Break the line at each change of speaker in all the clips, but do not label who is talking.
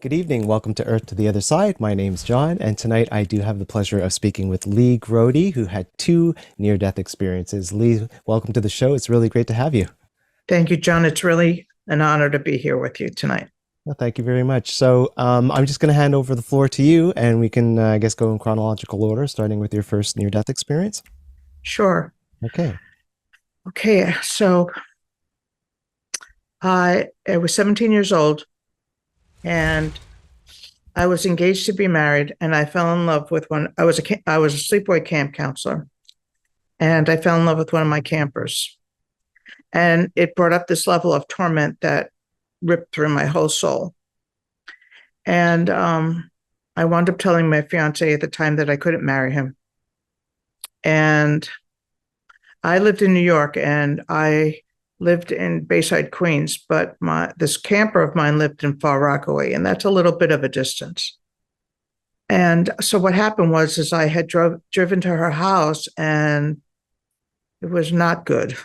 Good evening. Welcome to Earth to the Other Side. My name's John, and tonight I do have the pleasure of speaking with Lee Grody, who had two near-death experiences. Lee, welcome to the show. It's really great to have you.
Thank you, John. It's really an honor to be here with you tonight.
Well, thank you very much. I'm just going to hand over the floor to you, and we can, I guess, go in chronological order, starting with your first near-death experience.
Sure.
Okay.
Okay. So I was 17 years old and I was engaged to be married, and I fell in love with one. I was a sleepaway camp counselor, and I fell in love with one of my campers. And it brought up this level of torment that ripped through my whole soul. And I wound up telling my fiance at the time that I couldn't marry him. And I lived in New York and I lived in Bayside, Queens, but this camper of mine lived in Far Rockaway, and that's a little bit of a distance. And so what happened was is I had driven to her house and it was not good.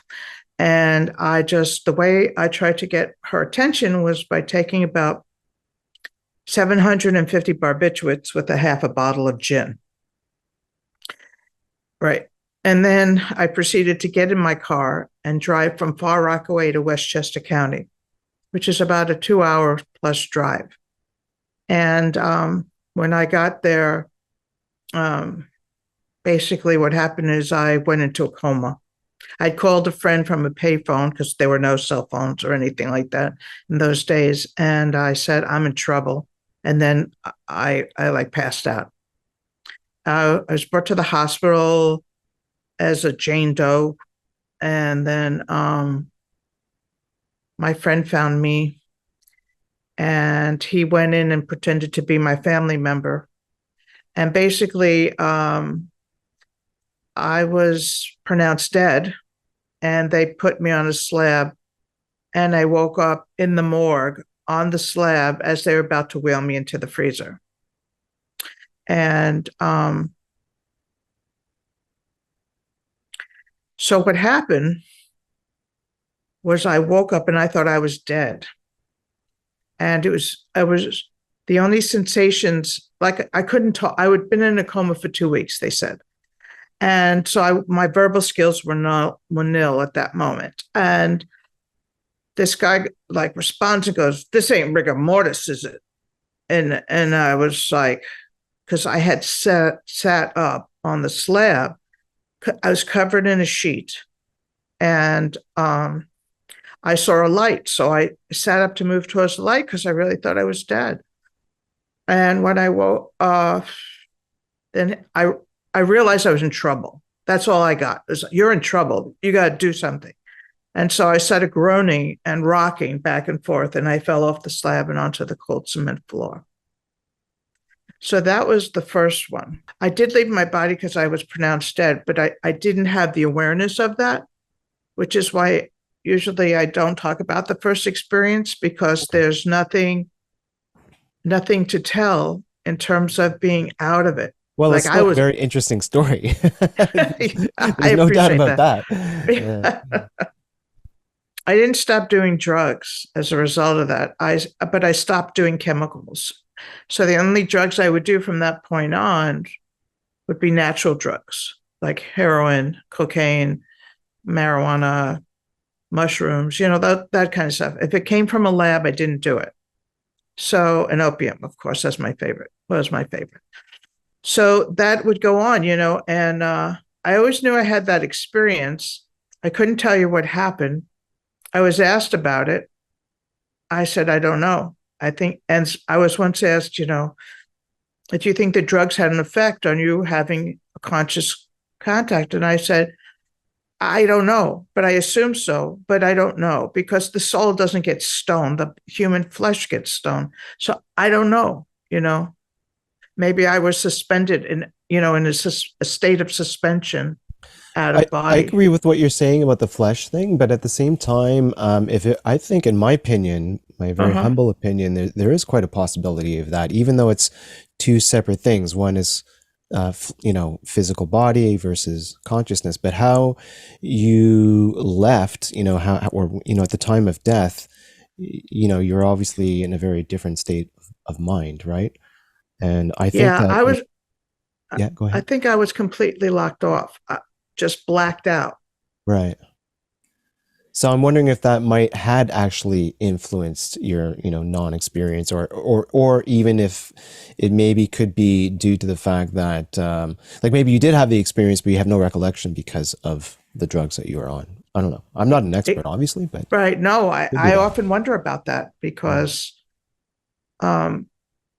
And the way I tried to get her attention was by taking about 750 barbiturates with a half a bottle of gin. Right. And then I proceeded to get in my car and drive from Far Rockaway to Westchester County, which is about a 2 hour plus drive. And when I got there, basically what happened is I went into a coma. I'd called a friend from a payphone because there were no cell phones or anything like that in those days. And I said, I'm in trouble. And then I like passed out. I was brought to the hospital as a Jane Doe. And then my friend found me and he went in and pretended to be my family member. And basically, I was pronounced dead and they put me on a slab, and I woke up in the morgue on the slab as they were about to wheel me into the freezer. And so what happened was I woke up and I thought I was dead. And I was the only sensations, like I couldn't talk. I had been in a coma for 2 weeks, they said. And so my verbal skills were nil at that moment. And this guy like responds and goes, "This ain't rigor mortis, is it?" And I was like, because I had sat up on the slab, I was covered in a sheet, and I saw a light. So I sat up to move towards the light because I really thought I was dead. And when I woke, then I realized I was in trouble. That's all I got. You're in trouble. You got to do something. And so I started groaning and rocking back and forth, and I fell off the slab and onto the cold cement floor. So that was the first one. I did leave my body because I was pronounced dead, but I didn't have the awareness of that, which is why usually I don't talk about the first experience, because there's nothing to tell in terms of being out of it.
Well,
Like
it's
I
still a
was,
very interesting story.
I
There's no doubt
appreciate
about
that.
that. Yeah.
I didn't stop doing drugs as a result of that. But I stopped doing chemicals. So the only drugs I would do from that point on would be natural drugs like heroin, cocaine, marijuana, mushrooms, that kind of stuff. If it came from a lab, I didn't do it. So, an opium, of course, was my favorite. So that would go on, and I always knew I had that experience. I couldn't tell you what happened. I was asked about it. I said, I don't know. I think, and I was once asked, if you think the drugs had an effect on you having a conscious contact. And I said, I don't know, but I assume so, but I don't know, because the soul doesn't get stoned. The human flesh gets stoned. So I don't know, maybe I was suspended in a state of suspension out
I,
of
I
body.
agree with what you're saying about the flesh thing, but at the same time, I think, in my opinion, my very
Uh-huh.
humble opinion, there is quite a possibility of that, even though it's two separate things. One is, physical body versus consciousness, but how you left, or, at the time of death, you're obviously in a very different state of mind, right? And I think
Yeah,
that,
I was,
yeah, go
I
ahead.
think I was completely locked off, just blacked out.
Right. So I'm wondering if that might had actually influenced your, non-experience, or even if it maybe could be due to the fact that, like maybe you did have the experience, but you have no recollection because of the drugs that you were on. I don't know. I'm not an expert,
It,
obviously, but it
right. No,
could be
I
that.
often wonder about that
Mm.
because, um,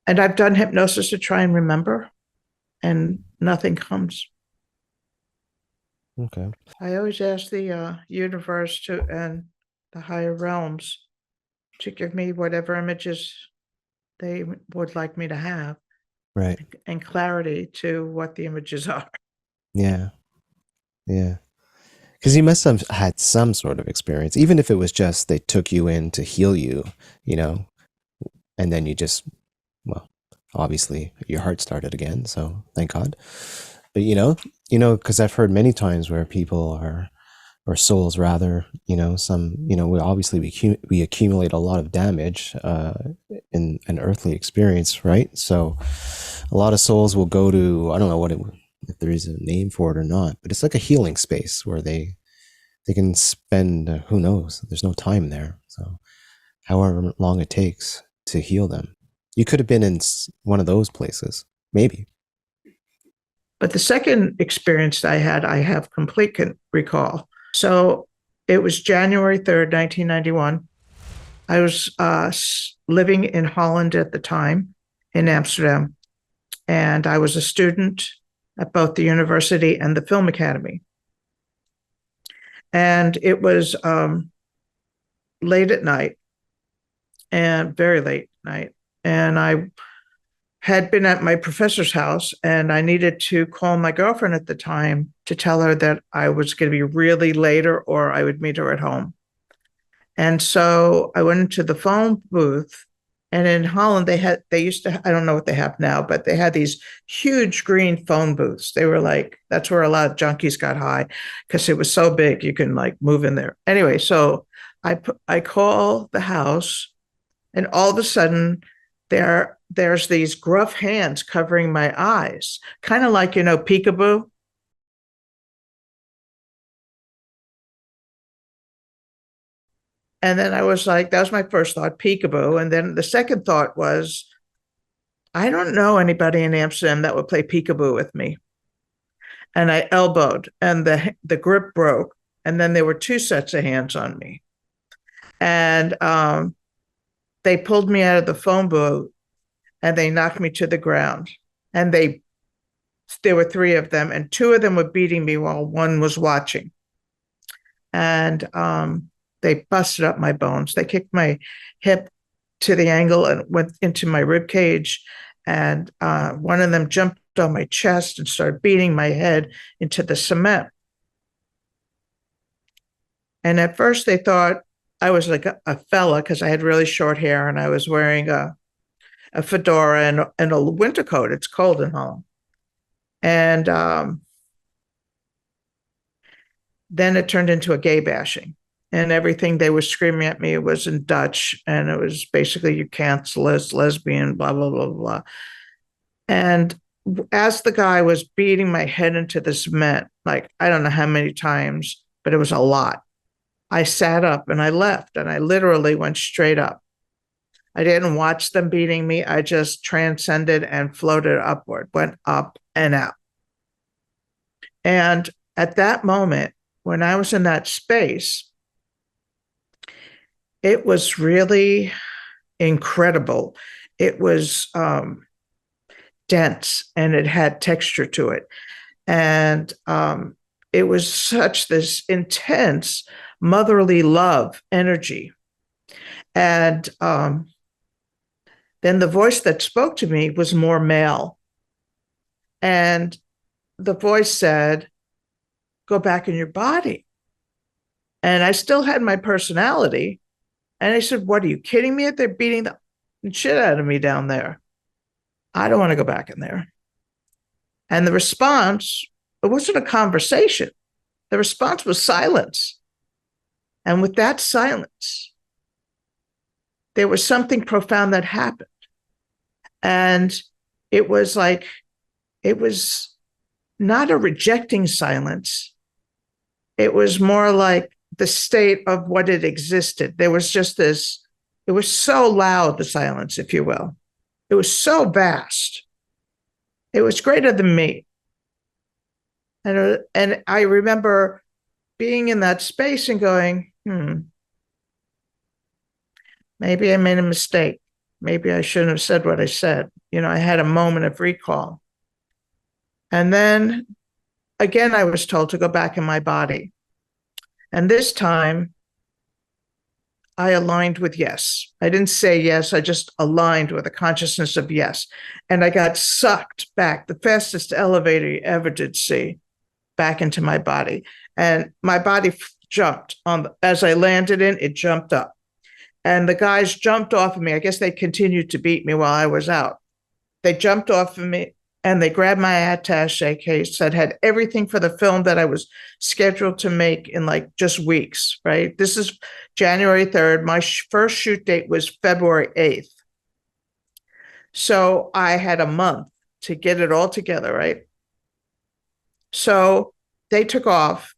and I've done hypnosis to try and remember, and nothing comes.
Okay.
I always ask the universe to and the higher realms to give me whatever images they would like me to have
Right.
and clarity to what the images are.
Yeah. Yeah. Because you must have had some sort of experience, even if it was just they took you in to heal you, you know, and then you just, well, obviously your heart started again, so thank God. But because I've heard many times where people are, or souls rather, some, we obviously we accumulate a lot of damage in an earthly experience, right? So a lot of souls will go to, I don't know if there is a name for it or not, but it's like a healing space where they can spend, who knows, there's no time there, so however long it takes to heal them. You could have been in one of those places, maybe.
But the second experience I had, I have complete recall. So it was January 3rd, 1991. I was living in Holland at the time, in Amsterdam, and I was a student at both the university and the Film Academy. And it was late at night, and very late night. And I had been at my professor's house, and I needed to call my girlfriend at the time to tell her that I was going to be really later or I would meet her at home. And so I went into the phone booth. And in Holland, they used to, I don't know what they have now, but they had these huge green phone booths. They were like, that's where a lot of junkies got high because it was so big you can like move in there. Anyway, so I call the house, and all of a sudden there's these gruff hands covering my eyes, kind of like, peekaboo. And then I was like, that was my first thought, peekaboo. And then the second thought was, I don't know anybody in Amsterdam that would play peekaboo with me. And I elbowed, and the grip broke. And then there were two sets of hands on me. And they pulled me out of the phone booth, and they knocked me to the ground. And there were three of them, and two of them were beating me while one was watching. And they busted up my bones. They kicked my hip to the angle and went into my rib cage. And one of them jumped on my chest and started beating my head into the cement. And at first they thought I was like a fella because I had really short hair and I was wearing a fedora and a winter coat. It's cold in Holland. And then it turned into a gay bashing. And everything they were screaming at me was in Dutch. And it was basically, you can't, lesbian, blah, blah, blah, blah. And as the guy was beating my head into the cement, like, I don't know how many times, but it was a lot. I sat up and I left, and I literally went straight up. I didn't watch them beating me. I just transcended and floated upward, went up and out. And at that moment, when I was in that space, it was really incredible. It was dense and it had texture to it. And it was such this intense motherly love energy. And then the voice that spoke to me was more male. And the voice said, go back in your body. And I still had my personality. And I said, what, are you kidding me? They're beating the shit out of me down there. I don't want to go back in there. And the response, it wasn't a conversation. The response was silence. And with that silence, there was something profound that happened. And it was like, it was not a rejecting silence. It was more like the state of what it existed. There was just this, it was so loud, the silence, if you will. It was so vast. It was greater than me. And I remember being in that space and going, maybe I made a mistake. Maybe I shouldn't have said what I said. I had a moment of recall. And then again, I was told to go back in my body. And this time I aligned with yes. I didn't say yes. I just aligned with a consciousness of yes. And I got sucked back, the fastest elevator you ever did see, back into my body. And my body jumped as I landed in, it jumped up. And the guys jumped off of me. I guess they continued to beat me while I was out. They jumped off of me and they grabbed my attache case that had everything for the film that I was scheduled to make in like just weeks, right? This is January 3rd. My first shoot date was February 8th. So I had a month to get it all together, right? So they took off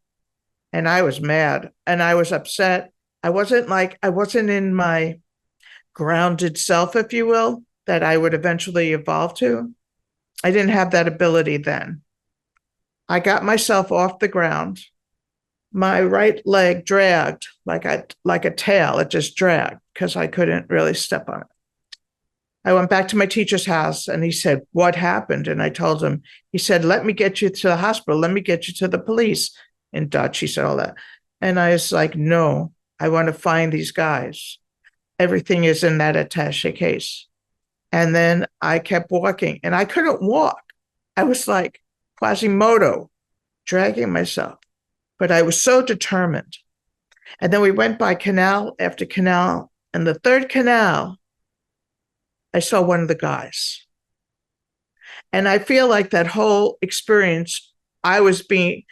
and I was mad and I was upset. I wasn't in my grounded self, if you will, that I would eventually evolve to. I didn't have that ability then. I got myself off the ground. My right leg dragged like a tail. It just dragged because I couldn't really step on it. I went back to my teacher's house and he said, "What happened?" And I told him, he said, "Let me get you to the hospital. Let me get you to the police." In Dutch, he said all that. And I was like, "No, I want to find these guys. Everything is in that attaché case." And then I kept walking and I couldn't walk. I was like Quasimodo, dragging myself, but I was so determined. And then we went by canal after canal. And the third canal, I saw one of the guys. And I feel like that whole experience, I was being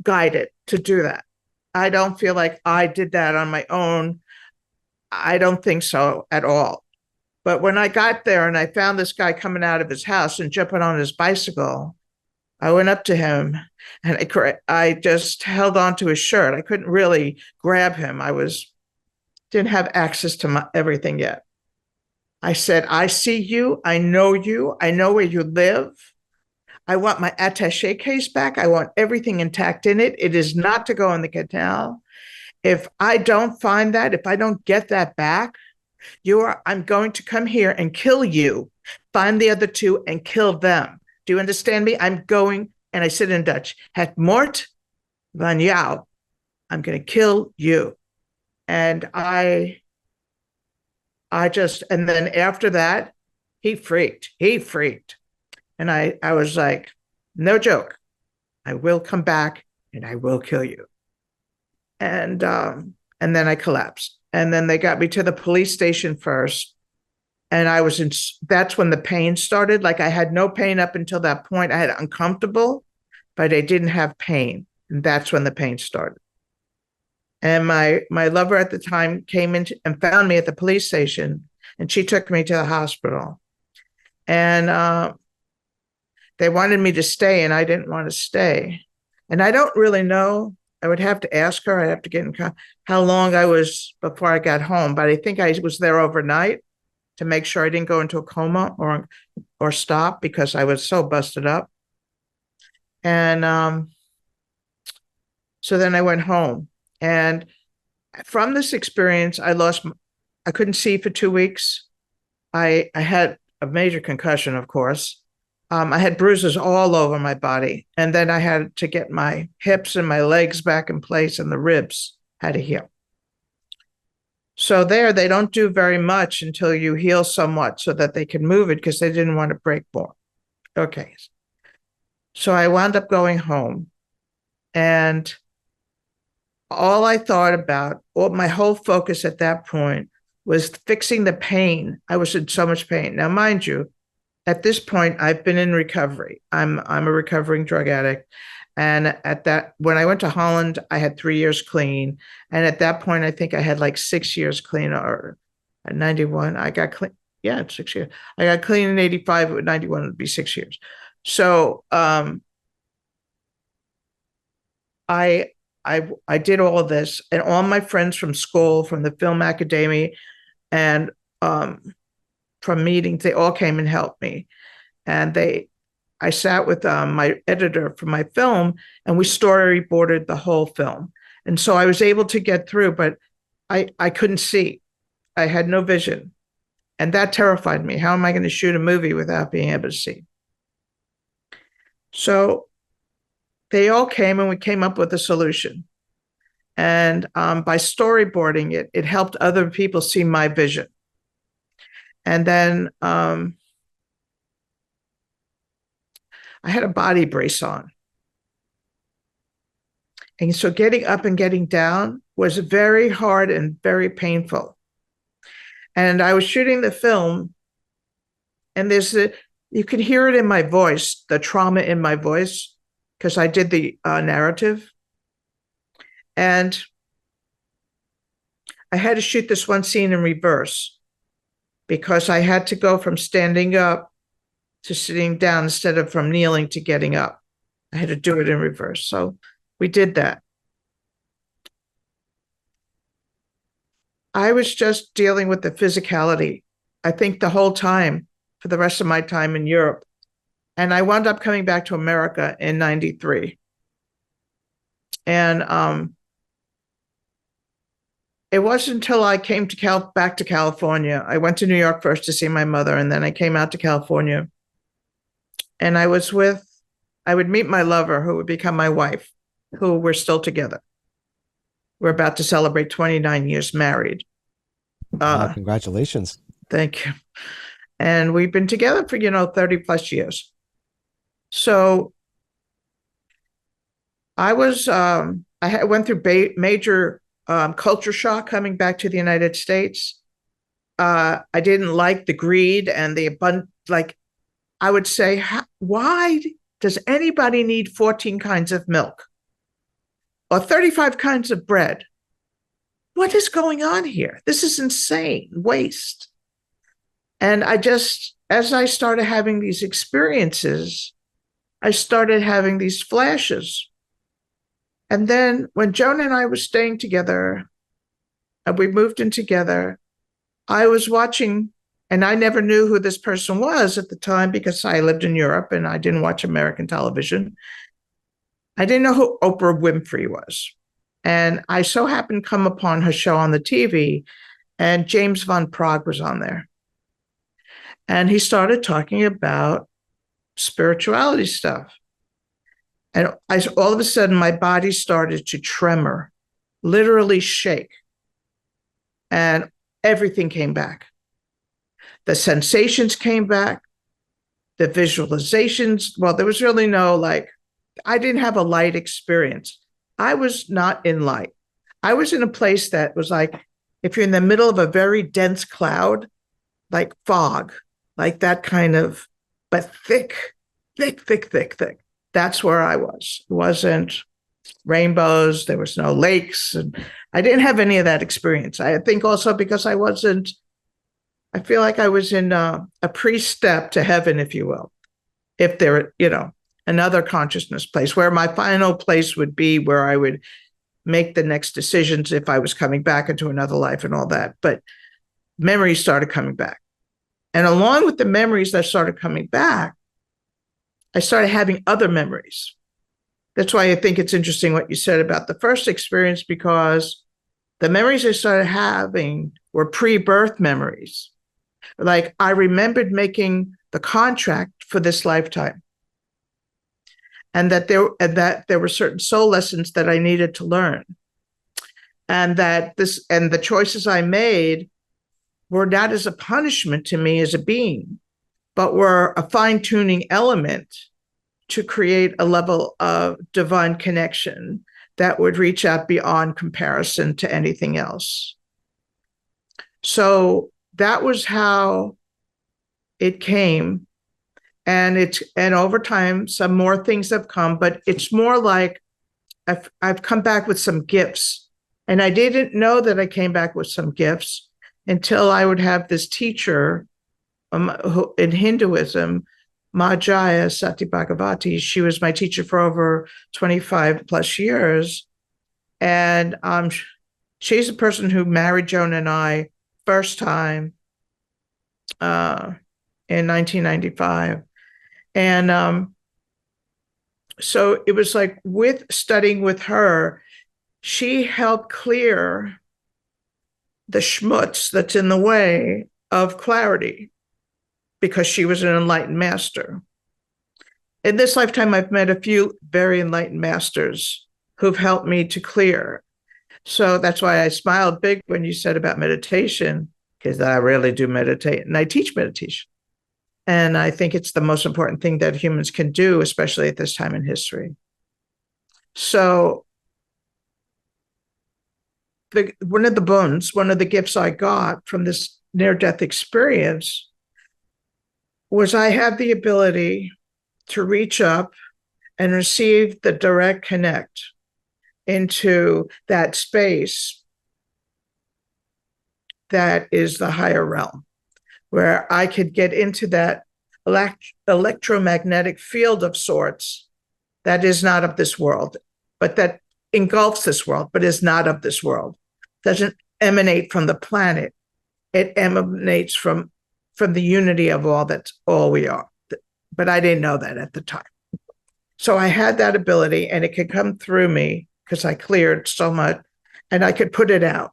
guided to do that. I don't feel like I did that on my own. I don't think so at all. But when I got there and I found this guy coming out of his house and jumping on his bicycle, I went up to him and I just held on to his shirt. I couldn't really grab him. Didn't have access to everything yet. I said, "I see you. I know you. I know where you live. I want my attaché case back. I want everything intact in it. It is not to go in the canal. If I don't find that, if I don't get that back, I'm going to come here and kill you, find the other two and kill them. Do you understand me? I'm going," and I said in Dutch, "Het moord van jou." I'm going to kill you. And and then after that, he freaked. And I was like, "No joke. I will come back and I will kill you." And then I collapsed. And then they got me to the police station first. And that's when the pain started. Like I had no pain up until that point. I had uncomfortable, but I didn't have pain. And that's when the pain started. And my lover at the time came in and found me at the police station and she took me to the hospital. And they wanted me to stay and I didn't want to stay. And I don't really know. I would have to ask her. I'd have to get in how long I was before I got home. But I think I was there overnight to make sure I didn't go into a coma or stop because I was so busted up. And so then I went home. And from this experience, I couldn't see for 2 weeks. I had a major concussion, of course. I had bruises all over my body. And then I had to get my hips and my legs back in place and the ribs had to heal. So they don't do very much until you heal somewhat so that they can move it because they didn't want to break more. Okay. So I wound up going home and all I thought about, my whole focus at that point was fixing the pain. I was in so much pain. Now, mind you, at this point, I've been in recovery. I'm a recovering drug addict. And when I went to Holland, I had 3 years clean. And at that point, I think I had like 6 years clean, or at 91, I got clean. Yeah, it's 6 years. I got clean in 85. At 91, it would be 6 years. So I did all of this, and all my friends from school, from the film academy, and from meetings, they all came and helped me. And I sat with my editor for my film, and we storyboarded the whole film. And so I was able to get through, but I couldn't see. I had no vision. And that terrified me. How am I going to shoot a movie without being able to see? So they all came, and we came up with a solution. And by storyboarding it, it helped other people see my vision. And then I had a body brace on. And so getting up and getting down was very hard and very painful. And I was shooting the film, and you can hear it in my voice, the trauma in my voice, because I did the narrative. And I had to shoot this one scene in reverse because I had to go from standing up to sitting down instead of from kneeling to getting up. I had to do it in reverse. So we did that. I was just dealing with the physicality, I think, the whole time for the rest of my time in Europe. And I wound up coming back to America in 93. And it wasn't until I came back to California. I went to New York first to see my mother, and then I came out to California. And I would meet my lover, who would become my wife, who we're still together. We're about to celebrate 29 years married.
Congratulations.
Thank you. And we've been together for, 30 plus years. So I went through major culture shock coming back to the United States. I didn't like the greed and the abundance. Like, I would say, why does anybody need 14 kinds of milk or 35 kinds of bread? What is going on here? This is insane waste. And as I started having these experiences, I started having these flashes. And then when Joan and I were staying together, and we moved in together, I was watching, and I never knew who this person was at the time because I lived in Europe and I didn't watch American television. I didn't know who Oprah Winfrey was. And I so happened to come upon her show on the TV, and James Van Praagh was on there. And he started talking about spirituality stuff. And all of a sudden, my body started to tremor, literally shake. And everything came back. The sensations came back, the visualizations. Well, there was really I didn't have a light experience. I was not in light. I was in a place that was like, if you're in the middle of a very dense cloud, like fog, like that kind of, but thick. That's where I was. It wasn't rainbows. There was no lakes. And I didn't have any of that experience. I think also because I feel like I was in a pre-step to heaven, if you will. If there, another consciousness place where my final place would be, where I would make the next decisions if I was coming back into another life and all that. But memories started coming back. And along with the memories that started coming back, I started having other memories. That's why I think it's interesting what you said about the first experience, because the memories I started having were pre-birth memories. Like, I remembered making the contract for this lifetime, and that there were certain soul lessons that I needed to learn, and that the choices I made were not as a punishment to me as a being, but were a fine-tuning element to create a level of divine connection that would reach out beyond comparison to anything else. So that was how it came. And over time, some more things have come, but it's more like I've come back with some gifts. And I didn't know that I came back with some gifts until I would have this teacher in Hinduism, Ma Jaya Sati Bhagavati. She was my teacher for over 25 plus years. And she's the person who married Joan and I first time in 1995. And so it was like with studying with her, she helped clear the schmutz that's in the way of clarity because she was an enlightened master. In this lifetime, I've met a few very enlightened masters who've helped me to clear. So that's why I smiled big when you said about meditation, because I really do meditate and I teach meditation. And I think it's the most important thing that humans can do, especially at this time in history. So one of the gifts I got from this near-death experience was I had the ability to reach up and receive the direct connect into that space that is the higher realm, where I could get into that electromagnetic field of sorts that is not of this world, but that engulfs this world, but is not of this world. Doesn't emanate from the planet. It emanates from the unity of all that's all we are. But I didn't know that at the time. So I had that ability, and it could come through me because I cleared so much, and I could put it out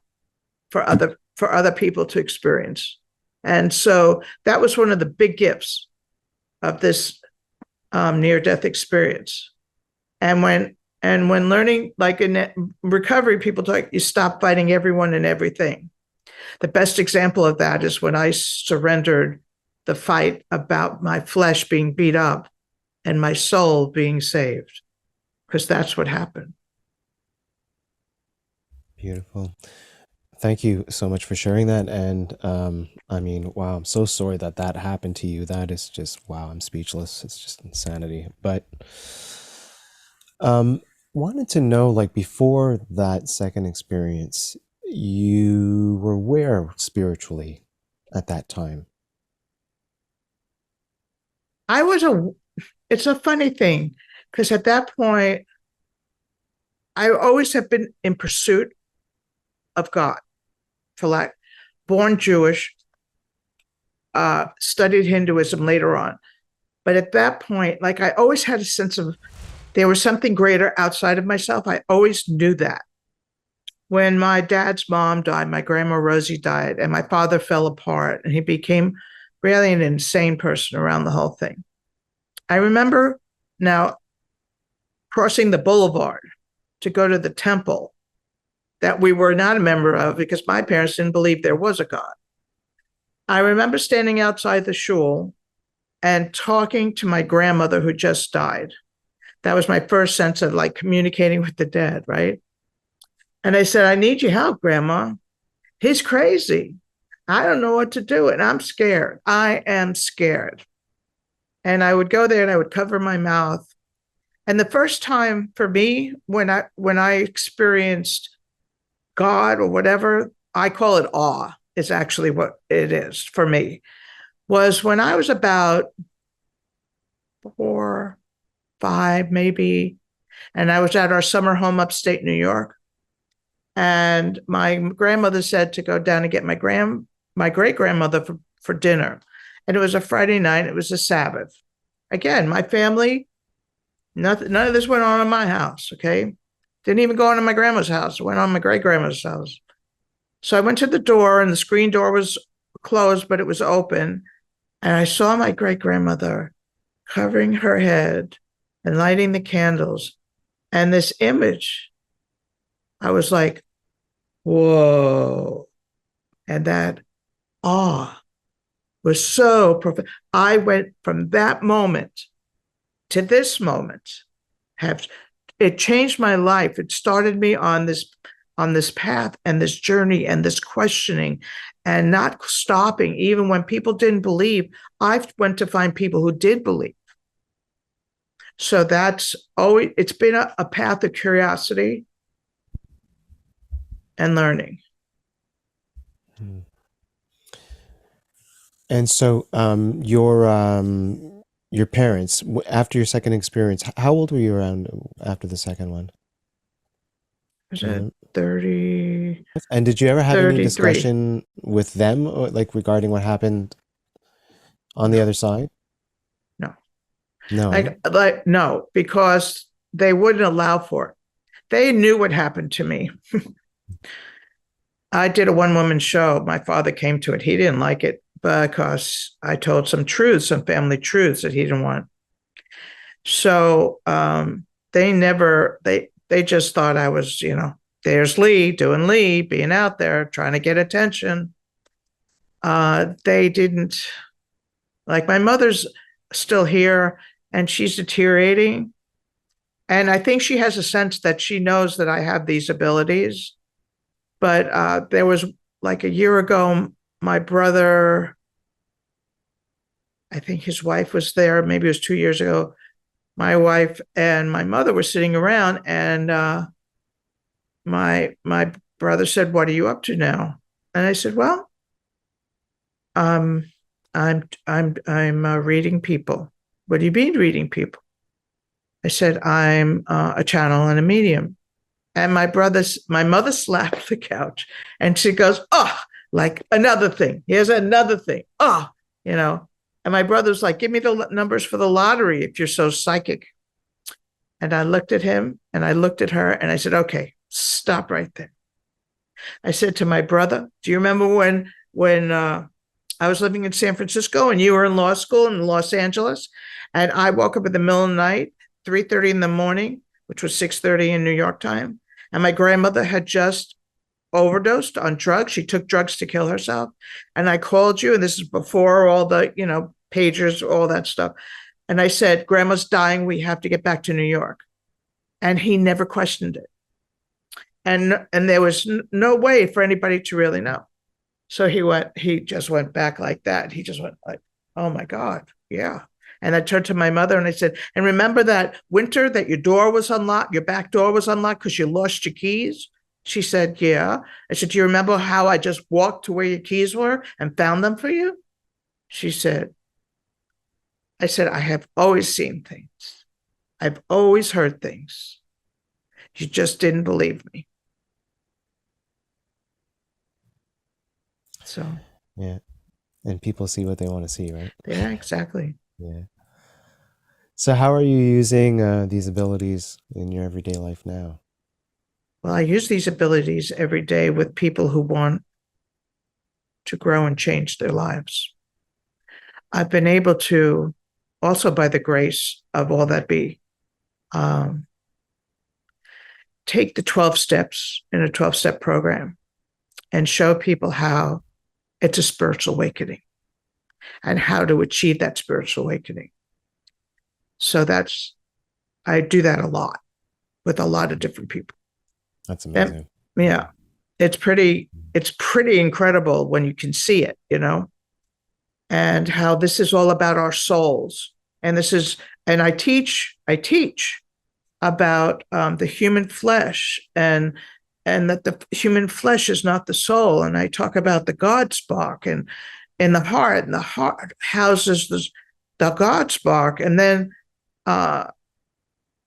for other people to experience. And so that was one of the big gifts of this near-death experience. And when learning, like in recovery, people talk, you stop fighting everyone and everything. The best example of that is when I surrendered the fight about my flesh being beat up and my soul being saved, because that's what happened.
Beautiful. Thank you so much for sharing that. And I mean, wow, I'm so sorry that that happened to you. That is just, wow, I'm speechless. It's just insanity. But wanted to know, like, before that second experience, you were where spiritually at that time?
It's a funny thing, because at that point, I always have been in pursuit of God, for like, born Jewish, studied Hinduism later on. But at that point, like, I always had a sense of there was something greater outside of myself. I always knew that. When my dad's mom died, my grandma Rosie died, and my father fell apart, and he became really an insane person around the whole thing. I remember now crossing the boulevard to go to the temple that we were not a member of because my parents didn't believe there was a God. I remember standing outside the shul and talking to my grandmother who just died. That was my first sense of like communicating with the dead, right? And I said, I need your help, Grandma. He's crazy. I don't know what to do. And I'm scared. I am scared. And I would go there and I would cover my mouth. And the first time for me, when I experienced God or whatever, I call it awe, is actually what it is for me, was when I was about 4, 5, maybe, and I was at our summer home upstate New York. And my grandmother said to go down and get my great grandmother for dinner. And it was a Friday night. It was a Sabbath. Again, my family, none of this went on in my house. Okay. Didn't even go on in my grandma's house. It went on my great grandma's house. So I went to the door, and the screen door was closed, but it was open. And I saw my great grandmother covering her head and lighting the candles. And this image, I was like, whoa. And that awe was so profound. I went from that moment to this moment. It changed my life. It started me on this path and this journey and this questioning and not stopping. Even when people didn't believe, I went to find people who did believe. So it's been a path of curiosity and learning.
Hmm. And so, your parents, after your second experience, how old were you around after the second one?
Was
Do you
it
remember?
30,
And did you ever have any
33?
discussion with them, or, like, regarding what happened on the
No,
other side?
no.
No.
No, because they wouldn't allow for it. They knew what happened to me. I did a one-woman show. My father came to it. He didn't like it because I told some truths, some family truths that he didn't want. So they just thought I was, there's Lee doing Lee, being out there trying to get attention. They didn't like my mother's still here and she's deteriorating. And I think she has a sense that she knows that I have these abilities. But there was like a year ago, my brother, I think his wife was there, maybe it was 2 years ago. My wife and my mother were sitting around, and my brother said, "What are you up to now?" And I said, "Well, um, I'm reading people." "What do you mean reading people?" I said, "I'm a channel and a medium." And my mother slapped the couch, and she goes, "Oh, like another thing. Here's another thing. Oh, you know." And my brother's like, "Give me the numbers for the lottery if you're so psychic." And I looked at him and I looked at her and I said, "Okay, stop right there." I said to my brother, "Do you remember when I was living in San Francisco and you were in law school in Los Angeles, and I woke up in the middle of the night, 3:30 in the morning, which was 6:30 in New York time, and my grandmother had just overdosed on drugs. She took drugs to kill herself, and I called you, and this is before all the pagers, all that stuff." And I said, "Grandma's dying. We have to get back to New York." And he never questioned it. And there was no way for anybody to really know. So he just went back like that. He just went like, "Oh my God, yeah." And I turned to my mother and I said, "And remember that winter that your door was unlocked, your back door was unlocked because you lost your keys?" She said, "Yeah." I said, "Do you remember how I just walked to where your keys were and found them for you?" She said, I said, "I have always seen things. I've always heard things. You just didn't believe me." So,
Yeah. And people see what they want to see, right?
yeah, exactly.
Yeah. So how are you using these abilities in your everyday life now?
Well, I use these abilities every day with people who want to grow and change their lives. I've been able to, also by the grace of all that be, um, take the 12 steps in a 12-step program and show people how it's a spiritual awakening and how to achieve that spiritual awakening. So I do that a lot with a lot of different people.
That's
And
amazing.
yeah, it's pretty incredible when you can see it, and how this is all about our souls. And I teach about the human flesh, and that the human flesh is not the soul. And I talk about the God spark and in the heart, and the heart houses the God spark, and then uh,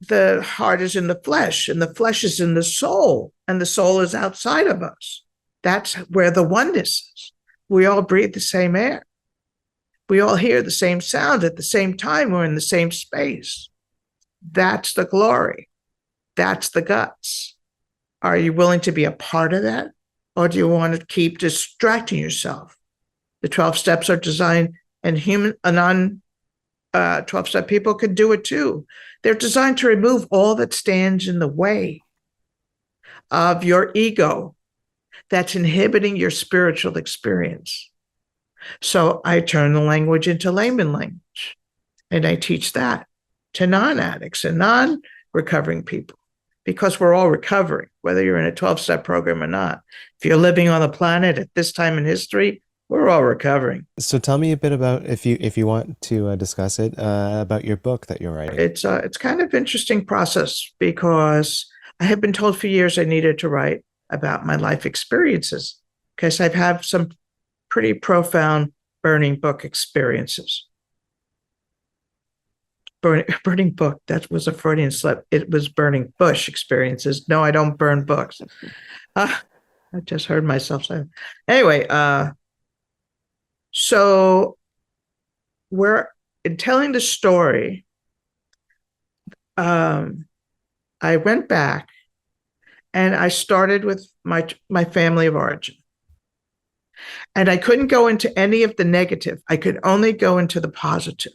the heart is in the flesh, and the flesh is in the soul, and the soul is outside of us. That's where the oneness is. We all breathe the same air. We all hear the same sound at the same time. We're in the same space. That's the glory. That's the guts. Are you willing to be a part of that? Or do you want to keep distracting yourself? The 12 steps are designed, and non 12-step people can do it too. They're designed to remove all that stands in the way of your ego that's inhibiting your spiritual experience. So I turn the language into layman language, and I teach that to non-addicts and non-recovering people, because we're all recovering, whether you're in a 12-step program or not. If you're living on the planet at this time in history, we're all recovering.
So tell me a bit about, if you want to discuss it, about your book that you're writing.
It's kind of interesting process, because I have been told for years I needed to write about my life experiences, because I've had some pretty profound burning book experiences. Burning book, that was a Freudian slip. It was burning bush experiences. No, I don't burn books. I just heard myself say. Anyway, so we're in telling the story. I went back and I started with my family of origin. And I couldn't go into any of the negative. I could only go into the positive.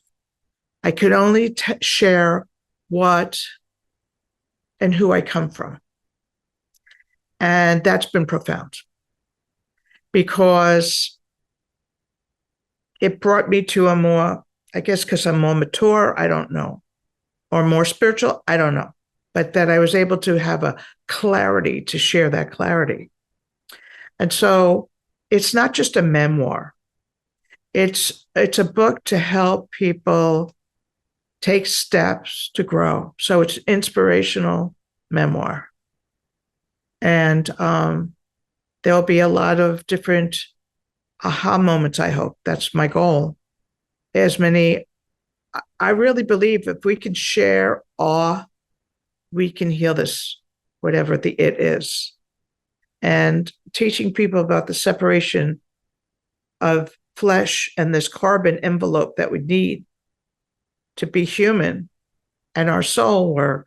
I could only share what and who I come from. And that's been profound because it brought me to a more, I guess, because I'm more mature, I don't know, or more spiritual, I don't know, but that I was able to have a clarity to share that clarity. And so it's not just a memoir. It's a book to help people take steps to grow. So it's inspirational memoir. And there'll be a lot of different aha moments, I hope. That's my goal. As many, I really believe if we can share awe, we can heal this, whatever the it is. And teaching people about the separation of flesh and this carbon envelope that we need to be human and our soul work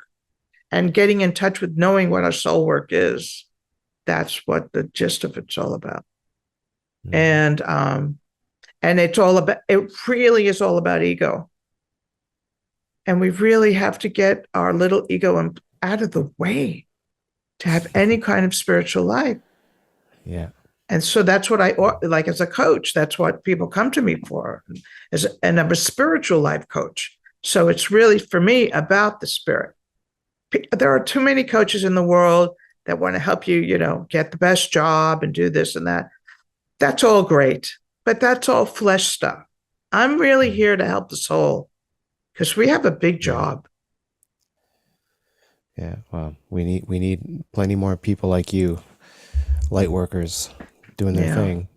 and getting in touch with knowing what our soul work is. That's what the gist of it's all about. Mm-hmm. And it's all about, it really is all about ego. And we really have to get our little ego out of the way to have any kind of spiritual life.
Yeah.
And so that's what I like as a coach. That's what people come to me for. And I'm a spiritual life coach. So it's really, for me, about the spirit. There are too many coaches in the world that want to help you, get the best job and do this and that. That's all great, but that's all flesh stuff. I'm really here to help the soul because we have a big job.
Yeah. Well, we need plenty more people like you, light workers, doing their thing,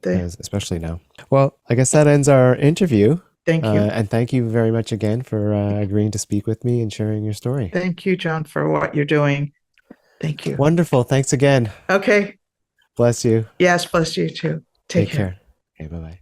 especially now. Well, I guess that ends our interview.
Thank you.
And thank you very much again for agreeing to speak with me and sharing your story.
Thank you, John, for what you're doing. Thank you.
Wonderful. Thanks again.
Okay.
Bless you.
Yes, bless you too. Take care.
Okay, bye-bye.